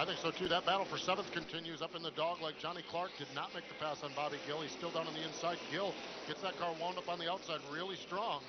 I think so too. That battle for 7th continues up in the dog leg. Johnny Clark did not make the pass on Bobby Gill. He's still down on the inside. Gill gets that car wound up on the outside really strong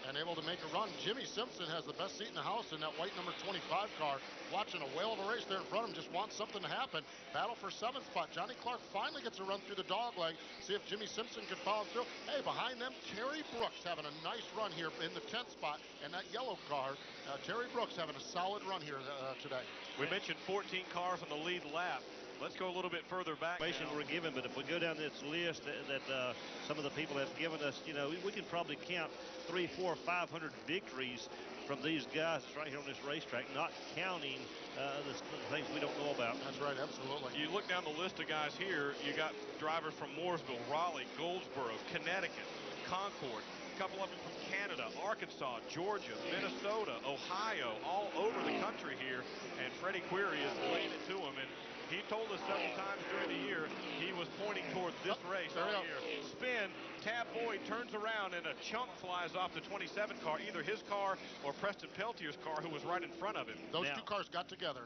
and able to make a run. Jimmy Simpson has the best seat in the house in that white number 25 car. Watching a whale of a race there in front of him, just wants something to happen. Battle for 7th spot. Johnny Clark finally gets a run through the dog leg. See if Jimmy Simpson can follow through. Hey, behind them, Terry Brooks having a nice run here in the 10th spot. And that yellow car, Terry Brooks having a solid run here today. We mentioned 14 cars on the lead lap. Let's go a little bit further back. We're given, but if we go down this list that some of the people have given us, you know, we could probably count 300, 400, 500 victories from these guys right here on this racetrack, not counting the things we don't know about. That's right, absolutely. You look down the list of guys here, you got drivers from Mooresville, Raleigh, Goldsboro, Connecticut, Concord, a couple of them from Canada, Arkansas, Georgia, Minnesota, Ohio, all over the country here, and Freddie Query is laying it to him. And he told us several times during the year he was pointing toward this race all year. Spin, Tab Boyd turns around and a chunk flies off the 27 car, either his car or Preston Peltier's car, who was right in front of him. Those two cars got together.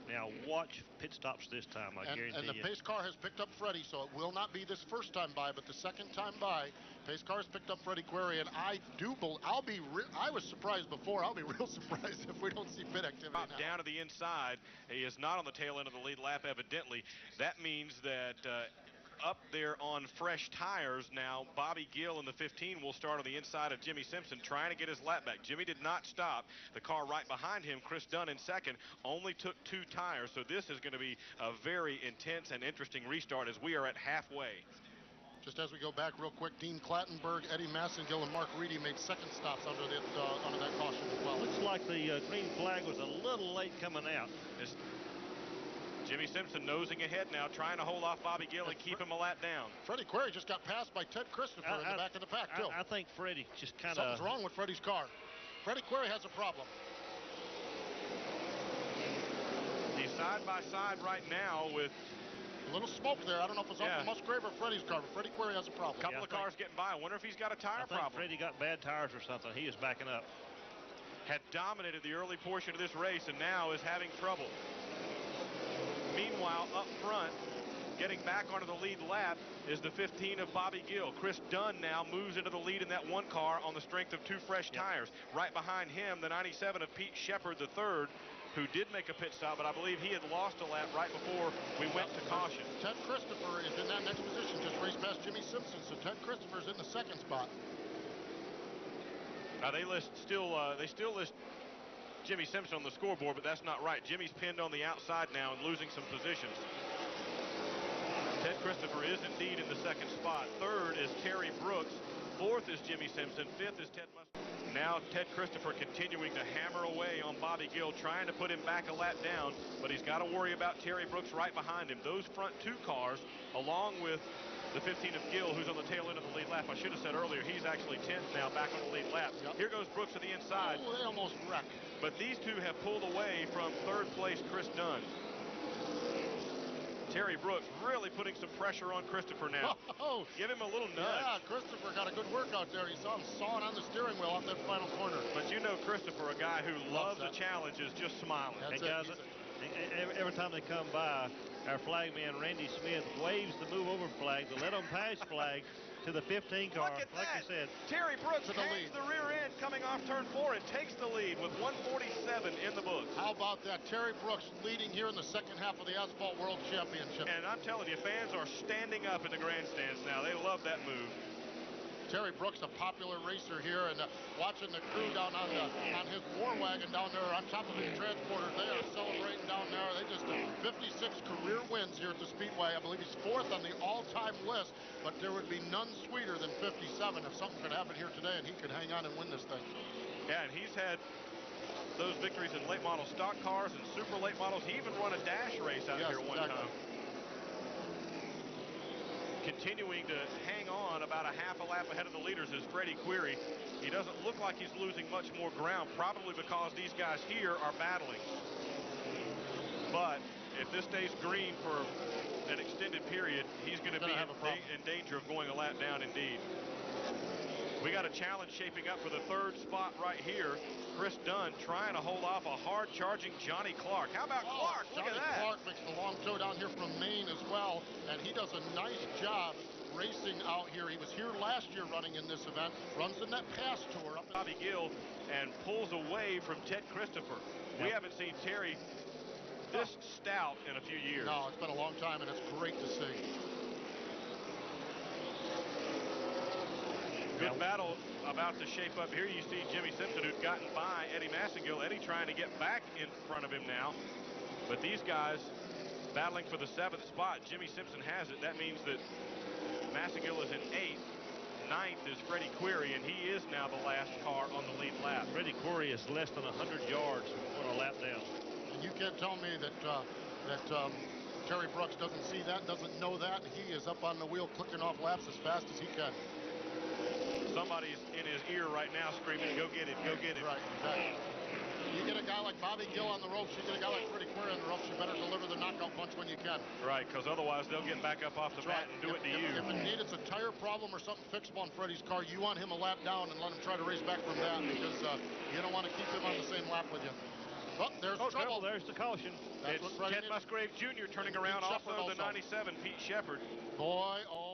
Now watch pit stops this time, I guarantee you. And the pace car has picked up Freddie, so it will not be this first time by, but the second time by. Pace car has picked up Freddie Query, and I was surprised before. I'll be real surprised if we don't see pit activity now. Down to the inside. He is not on the tail end of the lead lap, evidently. That means that up there on fresh tires now, Bobby Gill in the 15 will start on the inside of Jimmy Simpson, trying to get his lap back. Jimmy did not stop. The car right behind him, Chris Dunn in second, only took 2 tires. So this is going to be a very intense and interesting restart as we are at halfway. Just as we go back real quick, Dean Clattenburg, Eddie Massengill, and Mark Reedy made second stops under that caution as well. Looks like the green flag was a little late coming out. Jimmy Simpson nosing ahead now, trying to hold off Bobby Gill and keep him a lap down. Freddie Query just got passed by Ted Christopher in the back of the pack, too. I think Freddie just kind of... Something's wrong with Freddie's car. Freddie Query has a problem. He's side by side right now with... A little smoke there. I don't know if it's off the Musgrave or Freddie's car, but Freddie Query has a problem. A couple of cars getting by. I wonder if he's got a tire problem. Freddie got bad tires or something. He is backing up. Had dominated the early portion of this race and now is having trouble. Meanwhile, up front, getting back onto the lead lap is the 15 of Bobby Gill. Chris Dunn now moves into the lead in that one car on the strength of 2 fresh tires. Right behind him, the 97 of Pete Shepard III, who did make a pit stop, but I believe he had lost a lap right before we went to caution. Ted Christopher is in that next position, just raced past Jimmy Simpson, so Ted Christopher's in the second spot. Now they still list Jimmy Simpson on the scoreboard, but that's not right. Jimmy's pinned on the outside now and losing some positions. Ted Christopher is indeed in the second spot. Third is Terry Brooks. Fourth is Jimmy Simpson. Fifth is Ted Musgrave. Now Ted Christopher continuing to hammer away on Bobby Gill, trying to put him back a lap down, but he's got to worry about Terry Brooks right behind him. Those front 2 cars, along with the 15 of Gill, who's on the tail end of the lead lap. I should have said earlier, he's actually 10th now, back on the lead lap. Here goes Brooks to the inside. Oh, they almost wrecked. But these two have pulled away from 3rd place Chris Dunn. Terry Brooks really putting some pressure on Christopher now. Oh, give him a little nudge. Yeah, Christopher got a good workout there. You saw him sawing on the steering wheel off that final corner. But you know Christopher, a guy who loves a challenge, is just smiling. That's it. Every time they come by, our flag man Randy Smith waves the move over flag, the let them pass flag, to the 15 car. Look at like that. you said, Terry Brooks hangs the rear end coming off turn 4 and takes the lead with 147 in the books. How about that? Terry Brooks leading here in the second half of the Asphalt World Championship. And I'm telling you, fans are standing up in the grandstands now. They love that move. Terry Brooks, a popular racer here, and watching the crew down on his war wagon down there on top of his transporter, they are celebrating down there. They just 56 career wins here at the Speedway. I believe he's 4th on the all-time list, but there would be none sweeter than 57 if something could happen here today and he could hang on and win this thing. Yeah, and he's had those victories in late model stock cars and super late models. He even won a dash race out here one time. Continuing to hang on about a half a lap ahead of the leaders is Freddie Query. He doesn't look like he's losing much more ground, probably because these guys here are battling. But if this stays green for an extended period, he's going to be in danger of going a lap down indeed. We got a challenge shaping up for the 3rd spot right here. Chris Dunn trying to hold off a hard-charging Johnny Clark. How about Clark? Look at that. Clark makes the he does a nice job racing out here. He was here last year running in this event, runs the Net Pass Tour. Up in Bobby Gill and pulls away from Ted Christopher. We haven't seen Terry this stout in a few years. No, it's been a long time, and it's great to see. Good battle about to shape up here. You see Jimmy Simpson, who'd gotten by Eddie Massengill. Eddie trying to get back in front of him now. But these guys battling for the 7th spot. Jimmy Simpson has it. That means that Massengill is in 8th. 9th is Freddie Query, and he is now the last car on the lead lap. Freddie Query is less than 100 yards from a lap down. And you can't tell me that Terry Brooks doesn't see that, doesn't know that. He is up on the wheel clicking off laps as fast as he can. Somebody's in his ear right now screaming, go get it, go get it. Right, exactly. You get a guy like Bobby Gill on the ropes, you get a guy like Freddie Query on the ropes, you better deliver the knockout punch when you can. Right, because otherwise they'll get back up off the mat and do it to you. If it needs a tire problem or something fixable on Freddie's car, you want him a lap down and let him try to race back from that, because you don't want to keep him on the same lap with you. Oh, there's trouble. There's the caution. It's Ted Musgrave Jr. turning around, also the 97, Pete Shepard. Boy, oh